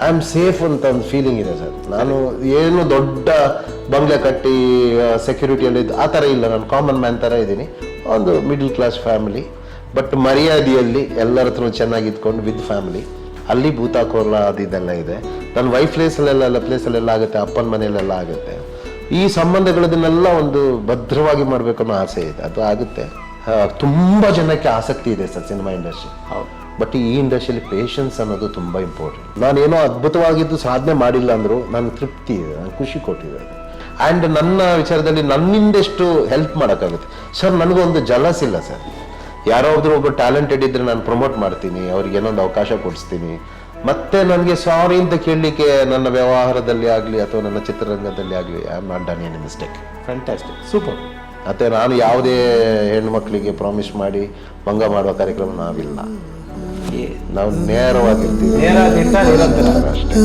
I am safe ಅಂತ ಒಂದು feeling ಇದೆ ಸರ್. ನಾನು ಏನು ದೊಡ್ಡ ಬಂಗ್ಲೆ ಕಟ್ಟಿ ಸೆಕ್ಯೂರಿಟಿಯಲ್ಲಿ ಆ ಥರ ಇಲ್ಲ, ನಾನು ಕಾಮನ್ ಮ್ಯಾನ್ ಥರ ಇದ್ದೀನಿ. ಒಂದು ಮಿಡಲ್ ಕ್ಲಾಸ್ ಫ್ಯಾಮಿಲಿ, ಬಟ್ ಮರ್ಯಾದೆಯಲ್ಲಿ ಎಲ್ಲರ ಹತ್ರ ಚೆನ್ನಾಗಿ ಇದ್ಕೊಂಡು ವಿತ್ ಫ್ಯಾಮಿಲಿ. ಅಲ್ಲಿ ಭೂತಾಕೋಲ ಅದೆಲ್ಲ ಇದೆ. ನನ್ನ ವೈಫ್ ಪ್ಲೇಸಲ್ಲೆಲ್ಲ ಆಗುತ್ತೆ, ಅಪ್ಪನ ಮನೆಯಲ್ಲೆಲ್ಲ ಆಗುತ್ತೆ. ಈ ಸಂಬಂಧಗಳನ್ನೆಲ್ಲ ಒಂದು ಭದ್ರವಾಗಿ ಮಾಡಬೇಕು ಅನ್ನೋ ಆಸೆ ಇದೆ, ಅದು ಆಗುತ್ತೆ. ತುಂಬ ಜನಕ್ಕೆ ಆಸಕ್ತಿ ಇದೆ ಸರ್ ಸಿನಿಮಾ ಇಂಡಸ್ಟ್ರಿ. ಬಟ್ ಈ ಇಂಡಸ್ಟ್ರಿಯಲ್ಲಿ ಪೇಷನ್ಸ್ ಅನ್ನೋದು ತುಂಬ ಇಂಪಾರ್ಟೆಂಟ್. ನಾನೇನೋ ಅದ್ಭುತವಾಗಿದ್ದು ಸಾಧನೆ ಮಾಡಿಲ್ಲ ಅಂದರೂ ನನ್ನ ತೃಪ್ತಿ ಇದೆ, ನಾನು ಖುಷಿ ಕೊಟ್ಟಿದೆ. ಆ್ಯಂಡ್ ನನ್ನ ವಿಚಾರದಲ್ಲಿ ನನ್ನಿಂದೆಷ್ಟು ಹೆಲ್ಪ್ ಮಾಡೋಕ್ಕಾಗುತ್ತೆ ಸರ್. ನನಗೊಂದು ಜಲಸ್ ಇಲ್ಲ ಸರ್. ಯಾರೋ ಒಬ್ಬ ಟ್ಯಾಲೆಂಟೆಡ್ ಇದ್ದರೆ ನಾನು ಪ್ರಮೋಟ್ ಮಾಡ್ತೀನಿ, ಅವ್ರಿಗೆ ಏನೊಂದು ಅವಕಾಶ ಕೊಡಿಸ್ತೀನಿ. ಮತ್ತೆ ನನಗೆ ಸಾರಿ ಅಂತ ಕೇಳಲಿಕ್ಕೆ ನನ್ನ ವ್ಯವಹಾರದಲ್ಲಿ ಆಗಲಿ ಅಥವಾ ನನ್ನ ಚಿತ್ರರಂಗದಲ್ಲಿ ಆಗಲಿ I am not done any mistake. Fantastic, super. ಮತ್ತು ನಾನು ಯಾವುದೇ ಹೆಣ್ಮಕ್ಳಿಗೆ ಪ್ರಾಮಿಸ್ ಮಾಡಿ ಭಂಗ ಮಾಡುವ ಕಾರ್ಯಕ್ರಮ ನಾವಿಲ್ಲ. ನಾವು ನೇರವಾಗಿರ್ತೀವಿ ಅಷ್ಟೇ.